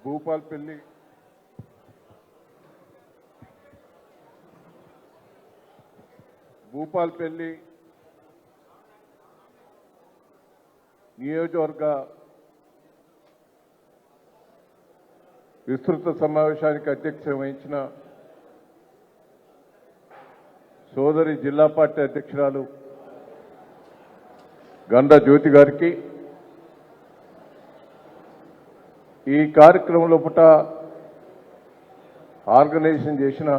భూపాల్పల్లి నియోజకవర్గ విస్తృత సమావేశానికి అధ్యక్షత వహించిన సోదరి జిల్లా పార్టీ అధ్యక్షురాలు గండ్ర జ్యోతి గారికి, ఈ కార్యక్రమంలో పుట ఆర్గనైజేషన్ చేసిన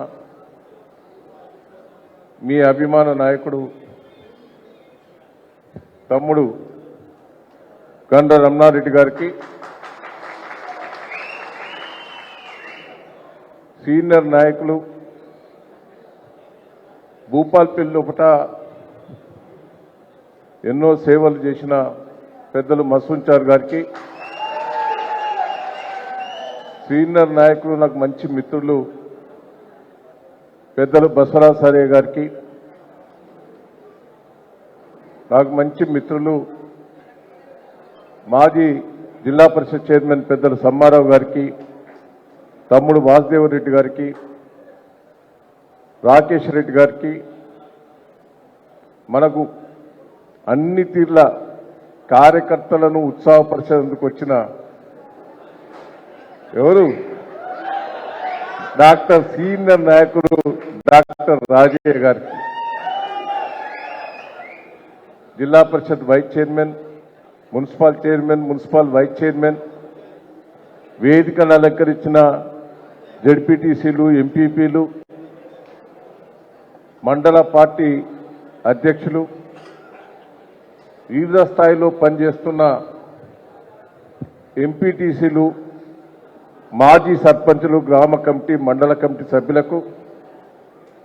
మీ అభిమాన నాయకుడు తమ్ముడు గండ్ర రమణారెడ్డి గారికి, సీనియర్ నాయకులు భూపాల్పల్లి లోపట ఎన్నో సేవలు చేసిన పెద్దలు మసూంచార్ గారికి, సీనియర్ నాయకులు నాకు మంచి మిత్రులు పెద్దలు బసవరాజయ్య గారికి, నాకు మంచి మిత్రులు మాజీ జిల్లా పరిషత్ చైర్మన్ పెద్దలు సమ్మారావు గారికి, తమ్ముడు వాసుదేవరెడ్డి గారికి, రాకేష్ రెడ్డి గారికి, మనకు అన్ని తీర్ల కార్యకర్తలను ఉత్సాహపరిచేందుకు వచ్చిన ఎవరు డాక్టర్ సీనియర్ నాయకుడు డాక్టర్ రాజయ్య గారికి, zilla parishad vice chairman, municipal chairman, municipal vice chairman, వేదికను అలంకరించిన జడ్పీటీసీలు, ఎంపీపీలు, మండల పార్టీ అధ్యక్షులు, వివిధ స్థాయిలో పనిచేస్తున్న ఎంపీటీసీలు, మాజీ సర్పంచులు, గ్రామ కమిటీ, మండల కమిటీ సభ్యులకు,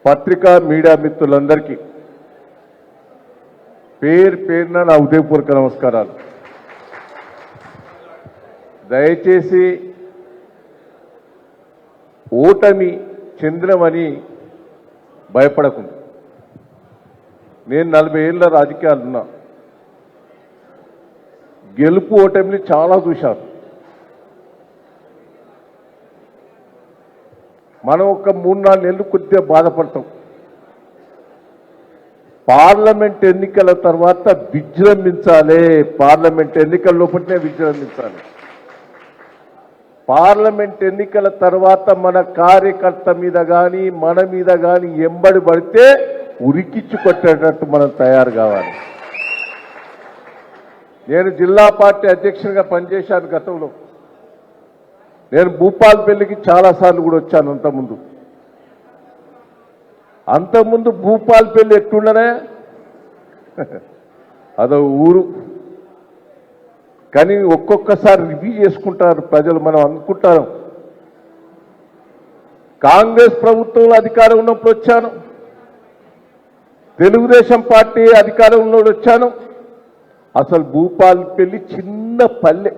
పత్రికా మీడియా మిత్రులందరికీ పేరు పేరున నా ఉదయపూర్వక నమస్కారాలు. దయచేసి ఓటమి చెందినమని భయపడకుండా, నేను 40 ఏళ్ళ రాజకీయాలున్నా, గెలుపు ఓటమిని చాలా చూశాను. మనం ఒక 3-4 నెలలు కొద్దిగా బాధపడతాం. పార్లమెంట్ ఎన్నికల తర్వాత విజృంభించాలి, పార్లమెంట్ ఎన్నికల లోపలనే విజృంభించాలి. పార్లమెంట్ ఎన్నికల తర్వాత మన కార్యకర్త మీద కానీ మన మీద కానీ ఎంబడి పడితే ఉరికిచ్చు కొట్టేటట్టు మనం తయారు కావాలి. నేను జిల్లా పార్టీ అధ్యక్షునిగా పనిచేశాను గతంలో. నేను భూపాల్పల్లికి చాలాసార్లు కూడా వచ్చాను. అంతకుముందు భూపాల్పల్లి ఎట్లుండనే అదో ఊరు, కానీ ఒక్కొక్కసారి రివ్యూ చేసుకుంటారు ప్రజలు. మనం అనుకుంటాం కాంగ్రెస్ ప్రభుత్వంలో అధికారం ఉన్నప్పుడు వచ్చాను, తెలుగుదేశం పార్టీ అధికారం ఉన్నప్పుడు వచ్చాను. అసలు భూపాల్పల్లి చిన్న పల్లె,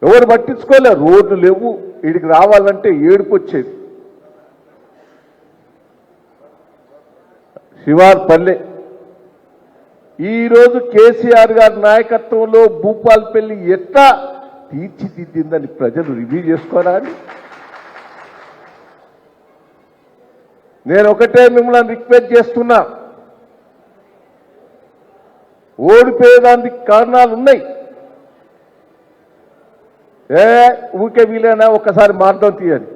ఎవరు పట్టించుకోలే, రోడ్లు లేవు, వీడికి రావాలంటే ఏడుపు వచ్చేది. శివార్ పల్లె. ఈరోజు కేసీఆర్ గారి నాయకత్వంలో భూపాల్పల్లి ఎట్లా తీర్చిదిద్దిందని ప్రజలు రివ్యూ చేసుకోరాని నేను ఒకటే మిమ్మల్ని రిక్వెస్ట్ చేస్తున్నా. ఓడిపోయేదానికి కారణాలు ఉన్నాయి. ఊరికే వీలైనా ఒకసారి మార్గం తీయాలి.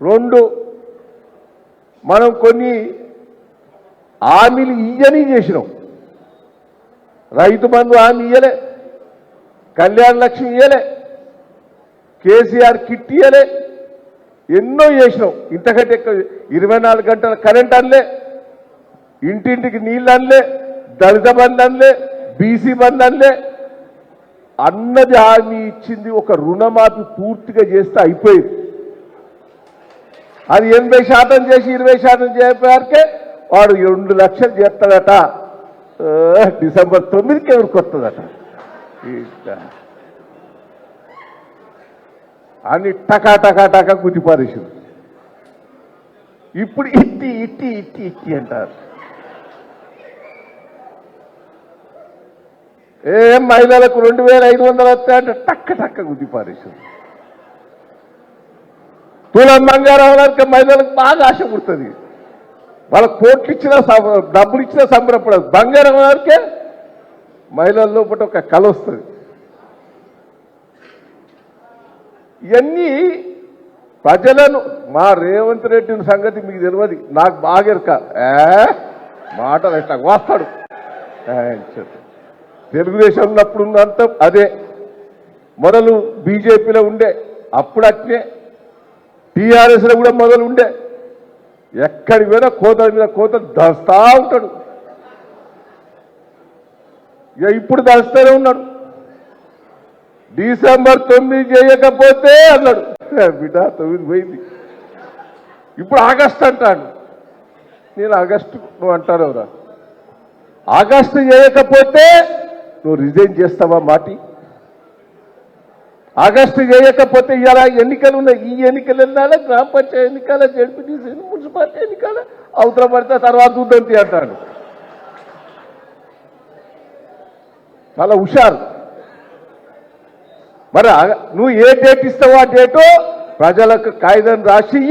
2, మనం కొన్ని హామీలు ఇయ్యని చేసినాం. రైతు బంధు హామీ ఇయ్యలే, కళ్యాణ లక్ష్మి ఇయ్యలే, కేసీఆర్ కిట్ ఇయ్యలే, ఎన్నో చేసినాం. ఇంతకంటే 24 గంటల కరెంట్ అనలే, ఇంటింటికి నీళ్ళు అనలే, దళిత బంధు అనలే, బీసీ బంధు అనలే. అన్నది హామీ ఇచ్చింది. ఒక రుణమాఫీ పూర్తిగా చేస్తే అయిపోయింది. అది 80% చేసి 20% చేయకపోయాకే వాడు 2 లక్షలు చేస్తాడట. డిసెంబర్ 9కి ఎవరికి వస్తుందట అని టకా టకా టకా గుద్దిపారేసింది. ఇప్పుడు ఇట్టి ఇట్టి ఇట్టి ఇట్టి అంటారు. ఏం మహిళలకు 2500 వస్తాయంటే టక్క టక్క గుద్ది పారేసింది. తులం బంగారం మహిళలకు బాగా ఆశ పుడుతుంది. వాళ్ళకి కోట్లు ఇచ్చినా డబ్బులు ఇచ్చినా సంబరపడదు. బంగారం వరకే మహిళల లోపల ఒక కళ వస్తుంది. ఇవన్నీ ప్రజలను మా రేవంత్ రెడ్డి సంగతి మీకు తెలియదు, నాకు బాగా ఎరక. మాటలు ఎట్లా వస్తాడు. తెలుగుదేశం ఉన్నప్పుడు ఉన్నంత అదే, మొదలు బీజేపీలో ఉండే అప్పుడు అట్నే, టీఆర్ఎస్లో కూడా మొదలు ఉండే. ఎక్కడికి పోయినా కోతల మీద కోతలు దస్తా ఉంటాడు. ఇక ఇప్పుడు దస్తూనే ఉన్నాడు. డిసెంబర్ 9 చేయకపోతే అన్నాడు. బిడ్డ 9 పోయింది, ఇప్పుడు ఆగస్టు అంటాడు. నేను ఆగస్టు నువ్వు అంటాను ఎవరా? ఆగస్టు చేయకపోతే నువ్వు రిజైన్ చేస్తావా? మాటి ఆగస్టు చేయకపోతే ఇలా ఎన్నికలు ఉన్నాయి. ఈ ఎన్నికలు వెళ్ళాలి, గ్రామ పంచాయతీ ఎన్నికల, జడ్పీటీసీ, మున్సిపాలిటీ ఎన్నికల, అవతల పడితే తర్వాత చూద్దంతి అంటాడు. చాలా హుషారు. మరి నువ్వు ఏ డేట్ ఇస్తావో ఆ డేటు ప్రజలకు కాగితం రాసి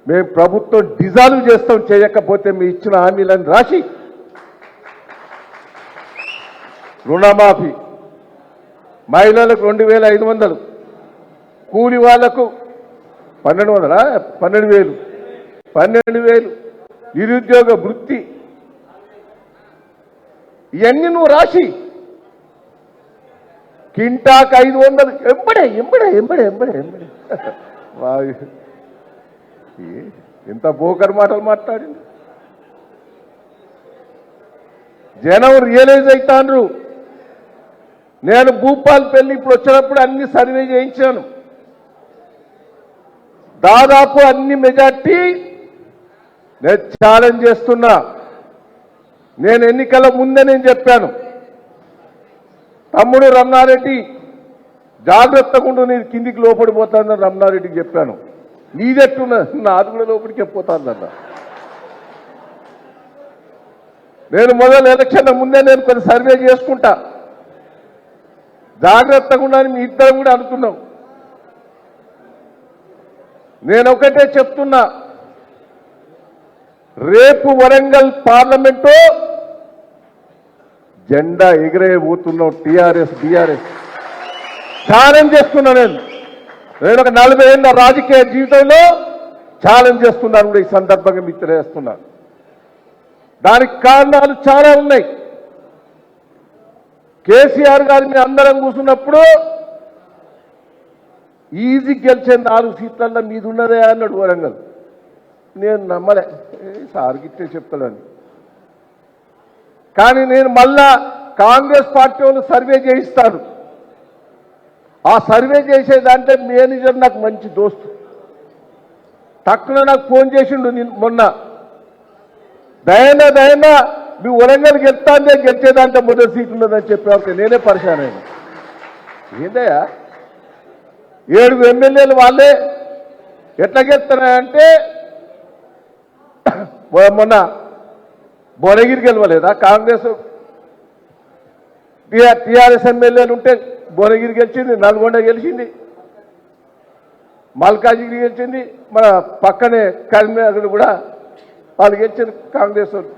మేము ప్రభుత్వం డిజాల్వ్ చేస్తాం, చేయకపోతే మీ ఇచ్చిన హామీలను రాసి రుణమాఫీ, మహిళలకు 2500, కూలి వాళ్లకు 12,000, నిరుద్యోగ వృత్తి, ఇవన్నీ నువ్వు రాసి కింటాకు 500 ఎంబడే ఎంబడే ఎంబడే ఎంబడే ఎంబడే. ఎంత బోకర్ మాటలు మాట్లాడింది. జనం రియలైజ్ అవుతాండ్రు. నేను భూపాలపల్లి ఇప్పుడు వచ్చినప్పుడు అన్ని సర్వే చేయించాను. దాదాపు అన్ని మెజార్టీ నేను ఛాలెంజ్ చేస్తున్నా. నేను ఎన్నికల ముందే నేను చెప్పాను, తమ్ముడు రమణారెడ్డి జాగ్రత్తగా ఉండు, నేను కిందికి లోపడిపోతానని రమణారెడ్డికి చెప్పాను. నీదెట్టున్నా నాది కూడా లోపలికి పోతానన్న. నేను మొదలు ఎలక్షన్ ముందే నేను కొన్ని సర్వే చేసుకుంటా, జాగ్రత్తగా ఉండాలని మీ ఇద్దరం కూడా అనుకున్నాం. నేను ఒకటే చెప్తున్నా, రేపు వరంగల్ పార్లమెంటు జెండా ఎగిరేయబోతున్నాం. టీఆర్ఎస్ బీఆర్ఎస్ ఛాలెంజ్ చేస్తున్నా. నేను ఒక 40 ఏళ్ళ రాజకీయ జీవితంలో ఛాలెంజ్ చేస్తున్నాను కూడా ఈ సందర్భంగా మీకు తెలియజేస్తున్నాను. దానికి కారణాలు చాలా ఉన్నాయి. కేసీఆర్ గారు మీ అందరం కూర్చున్నప్పుడు ఈజీ గెలిచే 4 సీట్లల్లో మీది ఉన్నదే అన్నాడు వరంగల్. నేను నమ్మలే, సార్కి ఇట్టే చెప్తాడని. కానీ నేను మళ్ళా కాంగ్రెస్ పార్టీ వాళ్ళు సర్వే చేయిస్తాను. ఆ సర్వే చేసేదంటే మేనేజర్ నాకు మంచి దోస్తు, తక్కువ నాకు ఫోన్ చేసిండు మొన్న. దయనా నువ్వు వరంగల్ గెలుస్తానే, గెలిచేదాంటే మొదటి సీట్ ఉన్నదని చెప్పేవారికి నేనే పరిశాన్ అయినా. ఏందయ్యా 7 ఎమ్మెల్యేలు వాళ్ళే ఎట్లా గెలుస్తున్నాయంటే, మొన్న భువనగిరి గెలవలేదా కాంగ్రెస్? టీఆర్ఎస్ ఎమ్మెల్యేలు ఉంటే భువనగిరి గెలిచింది, నల్గొండ గెలిచింది, మల్కాజిగిరి గెలిచింది, మన పక్కనే కరీంనగర్ కూడా వాళ్ళు గెలిచింది కాంగ్రెస్ వాళ్ళు.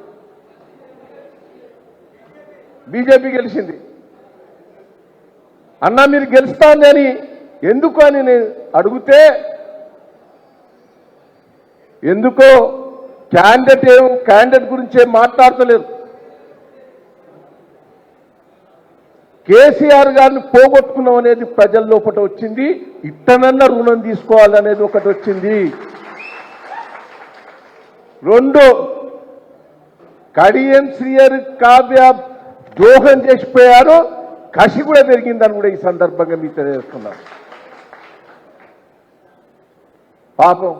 బీజేపీ గెలిచింది. అన్నా మీరు గెలుస్తానని ఎందుకు అని నేను అడిగితే, ఎందుకో క్యాండిడేట్ గురించి ఏం మాట్లాడతలేదు. కేసీఆర్ గారిని పోగొట్టుకున్నాం అనేది ప్రజల లోపల వచ్చింది. ఇట్టనన్నా రుణం తీసుకోవాలనేది ఒకటి వచ్చింది. 2 కడియం శ్రీయర్ కావ్య ద్రోహం చేసిపోయారు, కసి కూడా పెరిగిందని కూడా ఈ సందర్భంగా మీకు తెలియజేస్తున్నాను. పాపం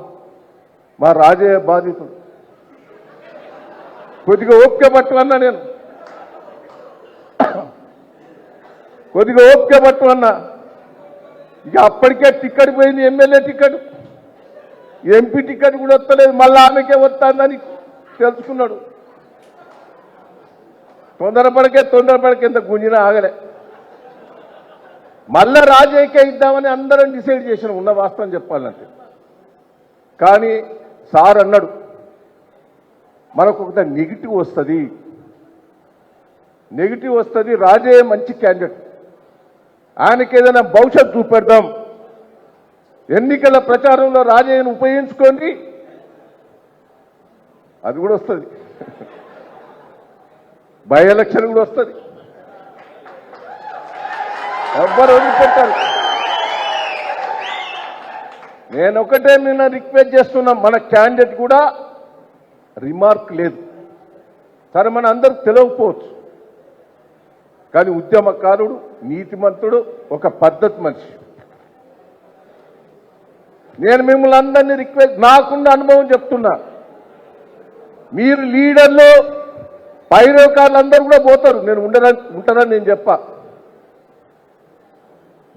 మా రాజయ్య బాధితుడు. కొద్దిగా ఓపిక పట్టు అన్నా, నేను కొద్దిగా ఓపిక పట్టు అన్నా. ఇక అప్పటికే టికెట్ పోయింది, ఎమ్మెల్యే టికెట్, ఎంపీ టికెట్ కూడా వస్తలేదు, మళ్ళీ ఆమెకే వస్తుందని తెలుసుకున్నాడు. తొందరపడకే ఎంత గుంజినా ఆగలే. మళ్ళా రాజయ్యకే ఇద్దామని అందరం డిసైడ్ చేసినాం, ఉన్న వాస్తవం చెప్పాలంటే. కానీ సార్ అన్నాడు మనకు ఒక నెగిటివ్ వస్తుంది, రాజయ్య మంచి క్యాండిడేట్, ఆయనకి ఏదైనా భవిష్యత్తు చూపెడదాం, ఎన్నికల ప్రచారంలో రాజయ్యను ఉపయోగించుకొని అది కూడా వస్తుంది, బై ఎలక్షన్ కూడా వస్తుంది, ఎవ్వరు వదిలిపెట్టారు. నేనొకటే నిన్న రిక్వెస్ట్ చేస్తున్నా, మన క్యాండిడేట్ కూడా రిమార్క్ లేదు. సరే మన అందరికి తెలియకపోవచ్చు, కానీ ఉద్యమకారుడు, నీతిమంతుడు, ఒక పద్ధతి మనిషి. నేను మిమ్మల్ని అందరినీ రిక్వెస్ట్, నాకున్న అనుభవం చెప్తున్నా, మీరు లీడర్లు పైరవకారులు అందరూ కూడా పోతారు, నేను ఉంటారని నేను చెప్పా.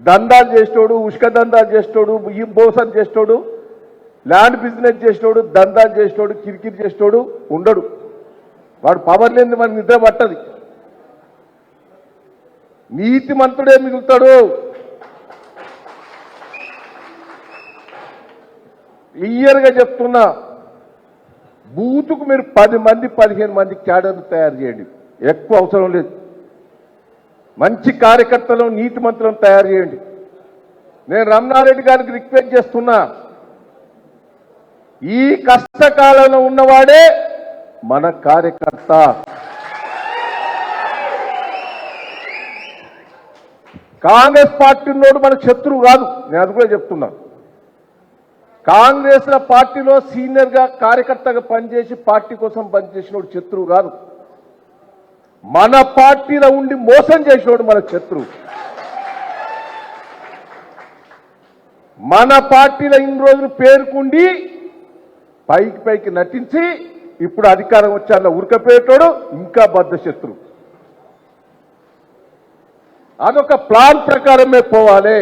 దందాలు చేసేటోడు, ఉష్క దందాలు చేసేటోడు, ఈ బోసన్ చేసేటోడు, ల్యాండ్ బిజినెస్ చేసేటోడు, దందాలు చేసేటోడు, కిరికిరి చేసేటోడు ఉండడు. వాడు పవర్ లేని మనకి నిద్ర పట్టది. నీతిమంతుడే మిగులుతాడు. క్లియర్గా చెప్తున్నా, బూతుకు మీరు 10 మంది 15 మంది క్యాడర్ను తయారు చేయండి, ఎక్కువ అవసరం లేదు. మంచి కార్యకర్తలను, నీతిమంతులను తయారు చేయండి. నేను రమణారెడ్డి గారికి రిక్వెస్ట్ చేస్తున్నా, ఈ కష్టకాలంలో ఉన్నవాడే మన కార్యకర్త. కాంగ్రెస్ పార్టీ ఉన్నోడు మన శత్రువు కాదు, నేను అది కూడా చెప్తున్నా. కాంగ్రెస్ పార్టీలో సీనియర్ గా కార్యకర్తగా పనిచేసి పార్టీ కోసం పనిచేసినోడు శత్రువు కాదు, మన పార్టీలో ఉండి మోసం చేసినోడు మన శత్రువు. మన పార్టీలో ఇన్ని రోజులు పేరుకుండి పైకి నటించి ఇప్పుడు అధికారం వచ్చారన్న ఉరకపోయేటోడు ఇంకా బద్ద శత్రువు. అదొక ప్లాన్ ప్రకారమే పోవాలి.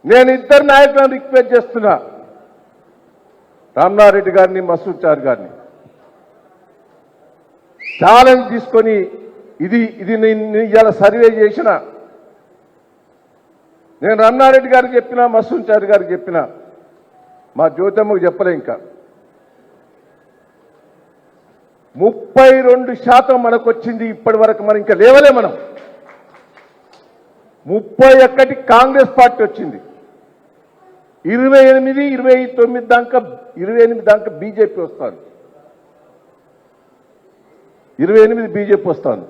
నేను ఇద్దరు నాయకులను రిక్వెస్ట్ చేస్తున్నా, రామనారెడ్డి గారిని, మసూద్ చార్ గారిని ఛాలెంజ్ తీసుకొని, ఇది నేను ఇవాళ సర్వే చేసిన, నేను రామనారెడ్డి గారికి చెప్పినా, మసూద్ చార్ గారికి చెప్పినా, మా జ్యోతమ్మకు చెప్పలే. ఇంకా 32% మనకు వచ్చింది ఇప్పటి వరకు. మనం ఇంకా లేవలే. మనం 31 కాంగ్రెస్ పార్టీ వచ్చింది, 28 దాకా బీజేపీ వస్తాను, 28 బీజేపీ వస్తాను.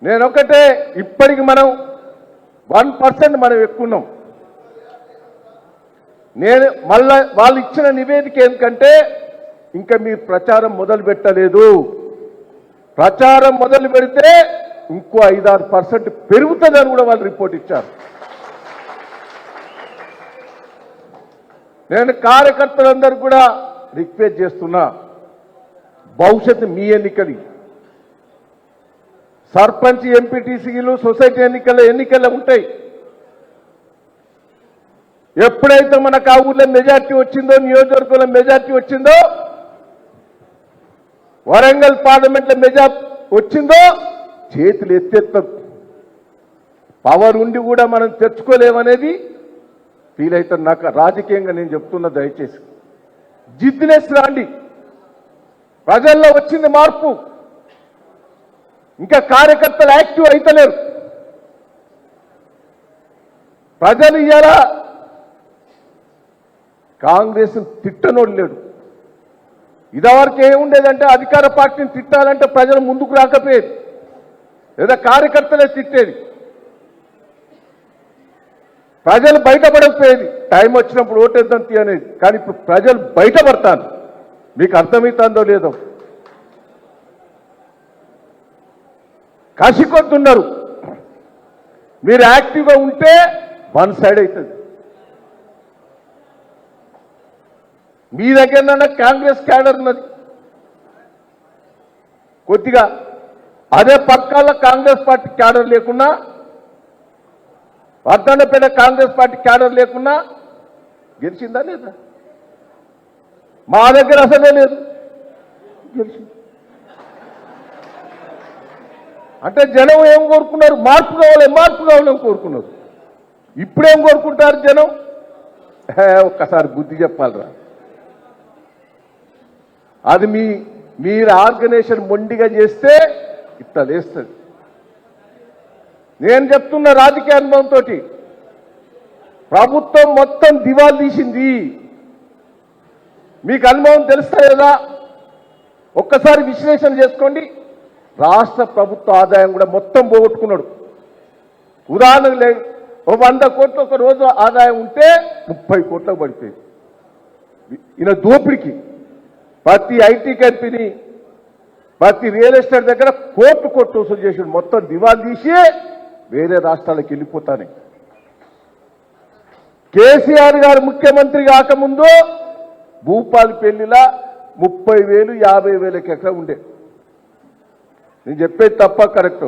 నేనొకటే, ఇప్పటికి మనం 1% మనం ఎక్కున్నాం. నేను మళ్ళా వాళ్ళు ఇచ్చిన నివేదిక ఏంటంటే, ఇంకా మీరు ప్రచారం మొదలు పెట్టలేదు, ప్రచారం మొదలు పెడితే ఇంకో 5-6% పెరుగుతుందని కూడా వాళ్ళు రిపోర్ట్ ఇచ్చారు. నేను కార్యకర్తలందరూ కూడా రిక్వెస్ట్ చేస్తున్నా, భవిష్యత్తు మీ ఎన్నికలు, సర్పంచ్, ఎంపీటీసీలు, సొసైటీ ఎన్నికలు ఉంటాయి. ఎప్పుడైతే మనకు ఆ ఊర్లో మెజార్టీ వచ్చిందో, నియోజకవర్గంలో మెజార్టీ వచ్చిందో, వరంగల్ పార్లమెంట్లో మెజార్టీ వచ్చిందో, చేతులు ఎత్తేస్తాం. పవర్ ఉండి కూడా మనం తెచ్చుకోలేమనేది ఫీల్ అవుతాం. నాకు రాజకీయంగా నేను చెప్తున్నా, దయచేసి జిద్దునెస్ రాండి. ప్రజల్లో వచ్చింది మార్పు, ఇంకా కార్యకర్తలు యాక్టివ్ అయితలేరు. ప్రజలు ఇవాళ కాంగ్రెస్ తిట్టనోడు లేడు. ఇదివరకు ఏముండేదంటే, అధికార పార్టీని తిట్టాలంటే ప్రజలు ముందుకు రాకపోయేది, లేదా కార్యకర్తలే తిట్టేది, ప్రజలు బయటపడకపోయేది. టైం వచ్చినప్పుడు ఓటేద్దాం అనేది. కానీ ఇప్పుడు ప్రజలు బయటపడతారు. మీకు అర్థమవుతుందో లేదో, కసి కొడుతున్నారు. మీరు యాక్టివ్గా ఉంటే వన్ సైడ్ అవుతుంది. మీ దగ్గర కాంగ్రెస్ క్యాడర్ ఉన్నది కొద్దిగా, అదే పక్కాల కాంగ్రెస్ పార్టీ క్యాడర్ లేకున్నా, వర్ధన్నపేట కాంగ్రెస్ పార్టీ క్యాడర్ లేకున్నా గెలిచిందా లేదా? మా దగ్గర అసలే లేదు. గెలిచింది అంటే జనం ఏం కోరుకున్నారు? మార్పు కావాలని కోరుకున్నారు. ఇప్పుడేం కోరుకుంటారు జనం? ఒక్కసారి బుద్ధి చెప్పాలరా. అది మీరు ఆర్గనైజేషన్ మొండిగా చేస్తే ఇట్లా లేస్తుంది. నేను చెప్తున్న రాజకీయ అనుభవంతో ప్రభుత్వం మొత్తం దివాలు తీసింది. మీకు అనుభవం తెలుస్తా లేదా? ఒక్కసారి విశ్లేషణ చేసుకోండి. రాష్ట్ర ప్రభుత్వ ఆదాయం కూడా మొత్తం పోగొట్టుకున్నాడు. ఉదాహరణకు లేదు, 100 కోట్లు ఒక రోజు ఆదాయం ఉంటే 30 కోట్లకు పడిపోయింది. ఈయన దోపిడికి ప్రతి ఐటీ కంపెనీ, ప్రతి రియల్ ఎస్టేట్ దగ్గర కోట్లు వసూలు చేసి మొత్తం దివాలు తీసి వేరే రాష్ట్రాలకు వెళ్ళిపోతానే. కేసీఆర్ గారు ముఖ్యమంత్రి కాకముందు భూపాలపల్లిలో 30,000, 50,000 ఎకరం ఉండే. నేను చెప్పేది తప్ప కరెక్ట్?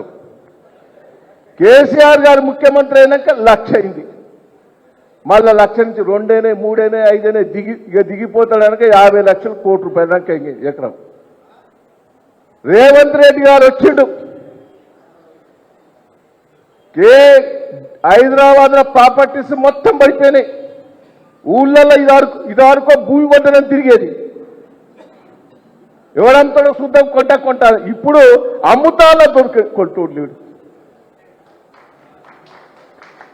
కేసీఆర్ గారు ముఖ్యమంత్రి అయినాక 1,00,000 అయింది. మళ్ళా 1,00,000 నుంచి 2 అయినాయి, 3 అయినాయి, 5 అయినాయి, దిగిపోతాడనక 50 లక్షలు, కోటి రూపాయల దాకా ఎకరం. రేవంత్ రెడ్డి గారు వచ్చిండు. హైదరాబాద్ లో ప్రాపర్టీస్ మొత్తం పడిపోయినాయి. ఊళ్ళల్లో ఇదివరకు భూమి కొంటడం తిరిగేది. ఎవడంతలో శుద్ధం కొంటారు. ఇప్పుడు అమ్ముతాలో కొంటూడు.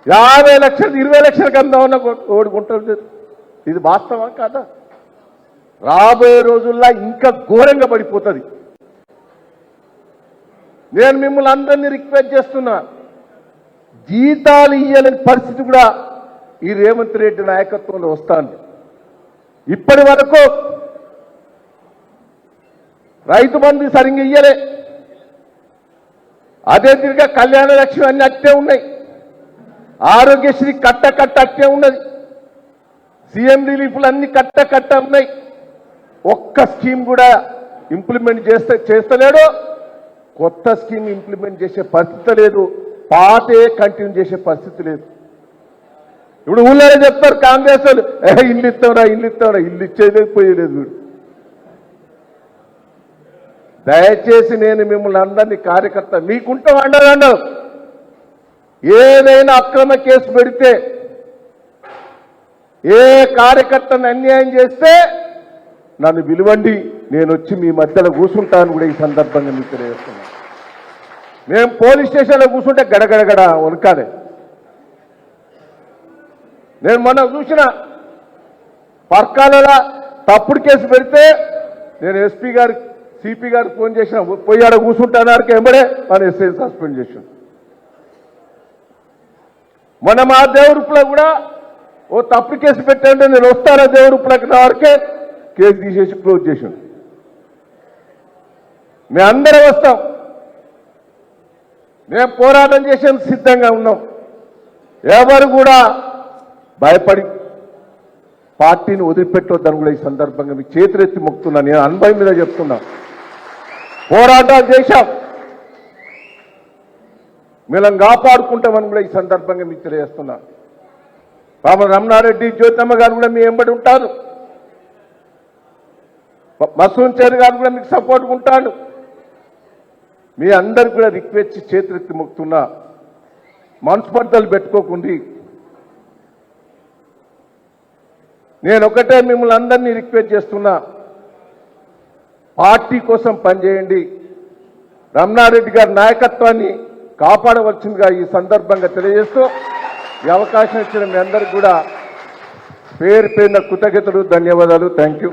50 లక్షలు, 20 లక్షలకు అందామన్న ఓడుకుంటారు. ఇది వాస్తవం కాదా? రాబోయే రోజుల్లో ఇంకా ఘోరంగా పడిపోతుంది. నేను మిమ్మల్ని అందరినీ రిక్వెస్ట్ చేస్తున్నా, జీతాలు ఇయ్యలేని పరిస్థితి కూడా ఈ రేవంత్ రెడ్డి నాయకత్వంలో వస్తాను. ఇప్పటి వరకు రైతు బంధు సరిగ్గా ఇయ్యలే. అదే తిరిగా కళ్యాణ లక్ష్మి అన్ని అట్టే ఉన్నాయి. ఆరోగ్యశ్రీ కట్ట అట్టే ఉన్నది. సీఎం రిలీఫ్లు అన్ని కట్ట ఉన్నాయి. ఒక్క స్కీమ్ కూడా ఇంప్లిమెంట్ చేస్తలేడు. కొత్త స్కీమ్ ఇంప్లిమెంట్ చేసే పరిస్థితి లేదు. పాతే కంటిన్యూ చేసే పరిస్థితి లేదు. ఇప్పుడు ఊళ్ళో చెప్తారు కాంగ్రెస్ వాళ్ళు, ఇల్లు ఇస్తావురా, ఇల్లు ఇచ్చేయలేకపోయలేదు వీడు. దయచేసి నేను మిమ్మల్ని అందరినీ కార్యకర్త మీకుంటాం అండదండ. ఏదైనా అక్రమ కేసు పెడితే, ఏ కార్యకర్తను అన్యాయం చేస్తే నన్ను పిలవండి, నేను వచ్చి మీ మధ్యలో కూర్చుంటాను కూడా ఈ సందర్భంగా మీకు తెలియజేస్తున్నాను. మేము పోలీస్ స్టేషన్లో కూర్చుంటే గడగడగడ వణకాలి. నేను మొన్న చూసిన పర్కాలలో తప్పుడు కేసు పెడితే నేను ఎస్పీ గారు, సిపి గారికి ఫోన్ చేసిన, పోయి ఆడ కూర్చుంటానికి ఎంబడే మన ఎస్ఐ సస్పెండ్ చేసాను. మొన్న మా దేవురుపులో కూడా ఓ తప్పుడు కేసు పెట్టంటే నేను వస్తానా దేవురుపులకి నా వరకే కేసు తీసేసి క్లోజ్ చేసాను. మేము అందరం వస్తాం. మేము పోరాటం చేసేందుకు సిద్ధంగా ఉన్నాం. ఎవరు కూడా భయపడి పార్టీని వదిలిపెట్టొద్దని కూడా ఈ సందర్భంగా మీ చేతులెత్తి మొక్కుతున్నా. నేను అనుభవం మీద చెప్తున్నా. పోరాటాలు చేశాం, మిమ్మల్ని కాపాడుకుంటామని కూడా ఈ సందర్భంగా మీకు తెలియజేస్తున్నా. పాప రమణారెడ్డి, జ్యోతమ్మ గారు కూడా మీ వెంబడి ఉంటారు. మసూన్ చైర్ గారు కూడా మీకు సపోర్ట్గా ఉంటాడు. మీ అందరికి కూడా రిక్వెస్ట్ చేతులెత్తి మొక్కుతున్నా, మనస్పర్ధలు పెట్టుకోకుండా నేను ఒకటే మిమ్మల్ని అందరినీ రిక్వెస్ట్ చేస్తున్నా, పార్టీ కోసం పనిచేయండి. రమణారెడ్డి గారి నాయకత్వాన్ని కాపాడవలసిందిగా ఈ సందర్భంగా తెలియజేస్తూ ఈ అవకాశం ఇచ్చిన మీ అందరికి కూడా పేరు పేరున కృతజ్ఞతలు, ధన్యవాదాలు. Thank you.